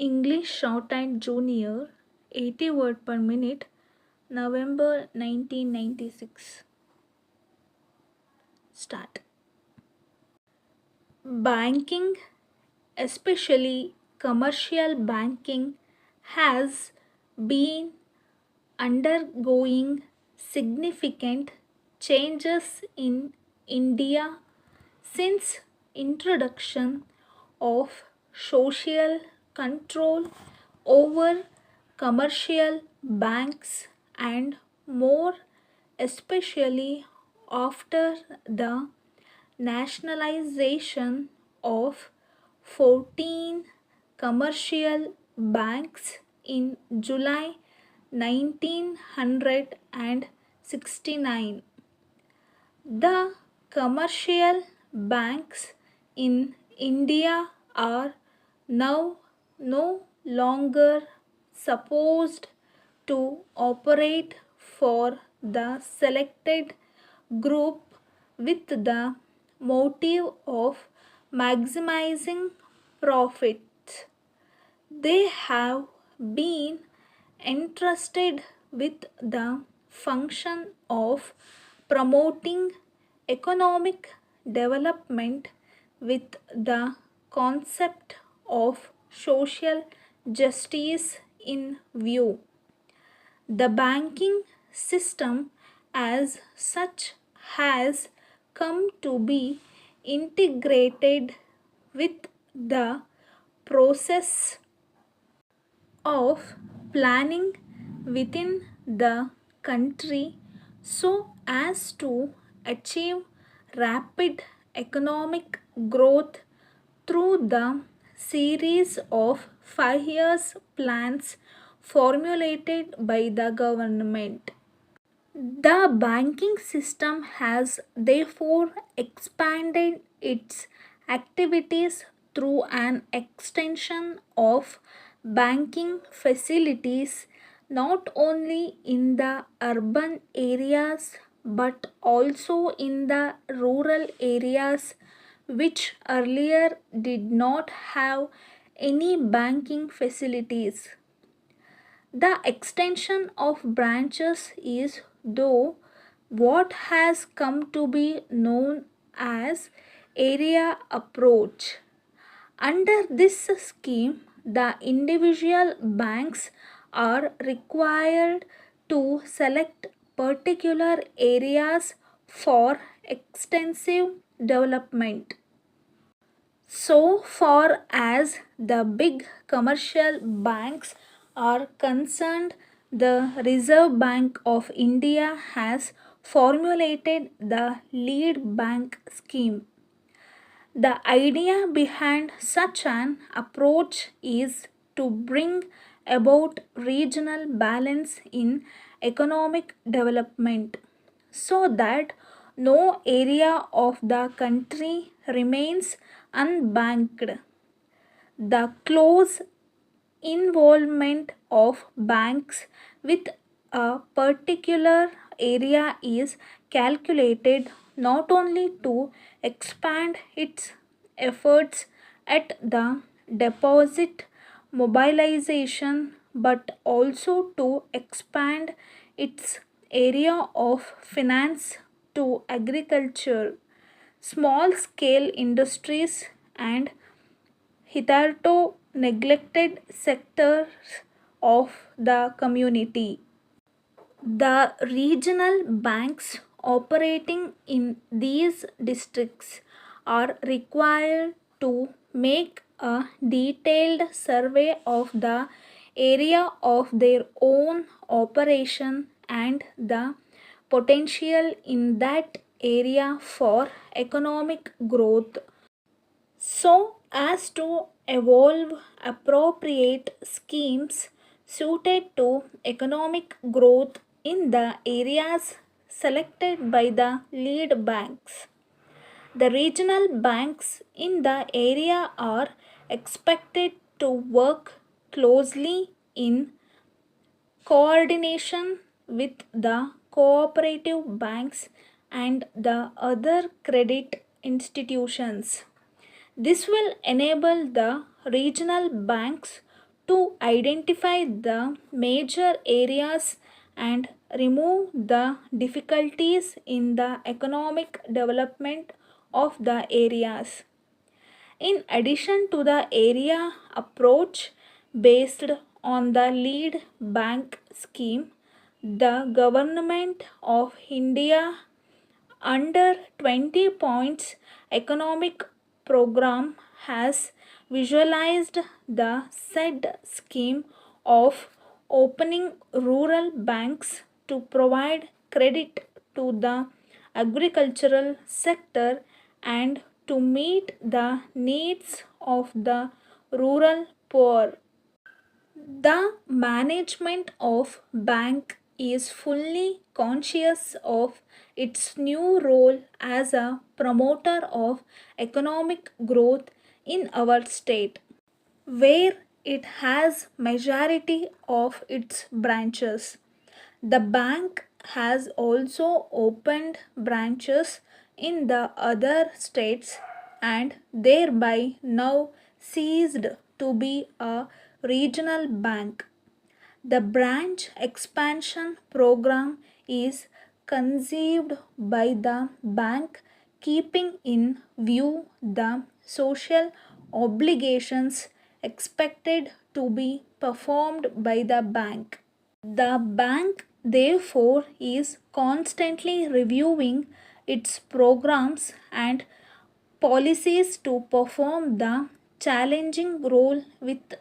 English Shorthand Junior 80 word per minute, November 1996. Start. Banking, especially commercial banking, has been undergoing significant changes in India since introduction of social control over commercial banks and more especially after the nationalization of 14 commercial banks in July 1969. The commercial banks in India are now no longer supposed to operate for the selected group with the motive of maximizing profits. They have been entrusted with the function of promoting economic development with the concept of social justice in view. The banking system as such has come to be integrated with the process of planning within the country so as to achieve rapid economic growth through the series of 5 years plans formulated by the government. The banking system has therefore expanded its activities through an extension of banking facilities not only in the urban areas but also in the rural areas which earlier did not have any banking facilities. The extension of branches is, though, what has come to be known as area approach. Under this scheme, the individual banks are required to select particular areas for extensive development. So far as the big commercial banks are concerned, the Reserve Bank of India has formulated the lead bank scheme. The idea behind such an approach is to bring about regional balance in economic development so that no area of the country remains unbanked. The close involvement of banks with a particular area is calculated not only to expand its efforts at the deposit mobilization but also to expand its area of finance to agriculture, small scale industries, and hitherto neglected sectors of the community. The regional banks operating in these districts are required to make a detailed survey of the area of their own operation and the potential in that area for economic growth so as to evolve appropriate schemes suited to economic growth in the areas selected by the lead banks. The regional banks in the area are expected to work closely in coordination with the cooperative banks and the other credit institutions. This will enable the regional banks to identify the major areas and remove the difficulties in the economic development of the areas. In addition to the area approach based on the lead bank scheme, the government of India under 20 points economic program has visualized the said scheme of opening rural banks to provide credit to the agricultural sector and to meet the needs of the rural poor. The management of bank is fully conscious of its new role as a promoter of economic growth in our state, where it has majority of its branches. The bank has also opened branches in the other states and thereby now ceased to be a regional bank. The branch expansion program is conceived by the bank keeping in view the social obligations expected to be performed by the bank. The bank, therefore, is constantly reviewing its programs and policies to perform the challenging role with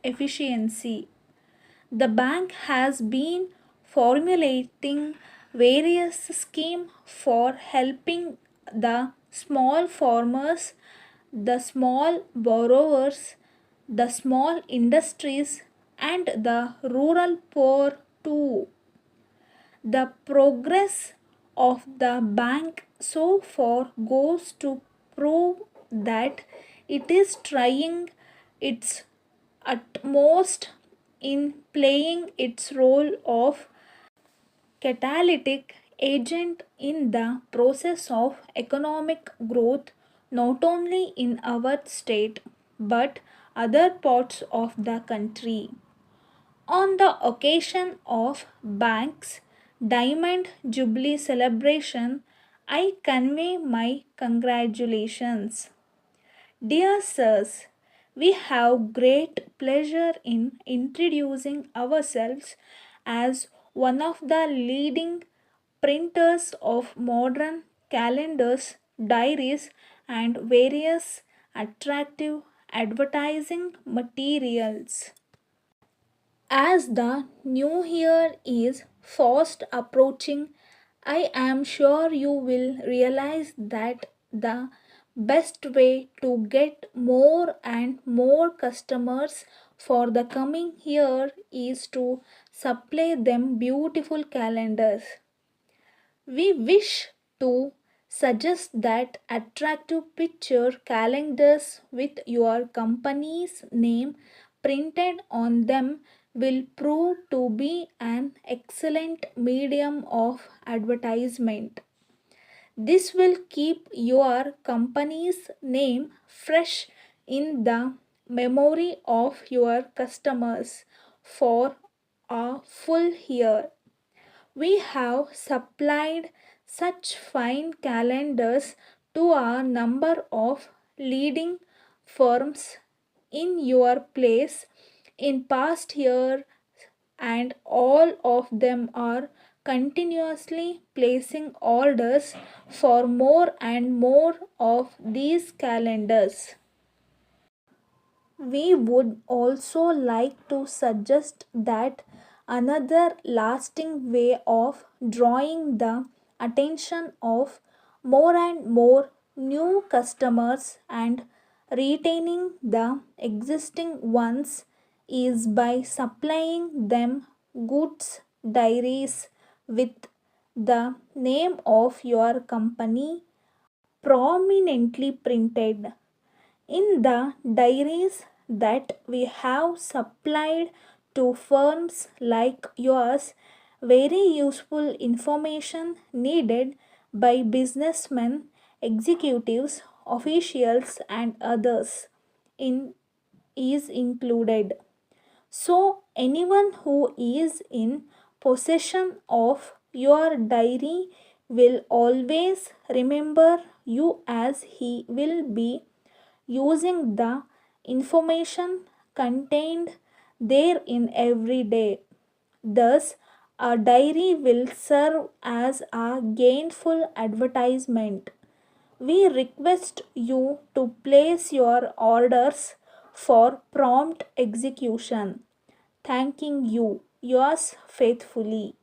efficiency. The bank has been formulating various schemes for helping the small farmers, the small borrowers, the small industries, and the rural poor too. The progress of the bank so far goes to prove that it is trying its utmost in playing its role of catalytic agent in the process of economic growth not only in our state but other parts of the country. On the occasion of Bank's Diamond Jubilee celebration, I convey my congratulations. Dear sirs, we have great pleasure in introducing ourselves as one of the leading printers of modern calendars, diaries, and various attractive advertising materials. As the new year is fast approaching, I am sure you will realize that the best way to get more and more customers for the coming year is to supply them beautiful calendars. We wish to suggest that attractive picture calendars with your company's name printed on them will prove to be an excellent medium of advertisement. This will keep your company's name fresh in the memory of your customers for a full year. We have supplied such fine calendars to a number of leading firms in your place in past year and all of them are continuously placing orders for more and more of these calendars. We would also like to suggest that another lasting way of drawing the attention of more and more new customers and retaining the existing ones is by supplying them goods diaries with the name of your company prominently printed. In the diaries that we have supplied to firms like yours, very useful information needed by businessmen, executives, officials, and others in, is included. So, anyone who is in possession of your diary will always remember you, as he will be using the information contained therein every day. Thus, a diary will serve as a gainful advertisement. We request you to place your orders for prompt execution. Thanking you, yours faithfully.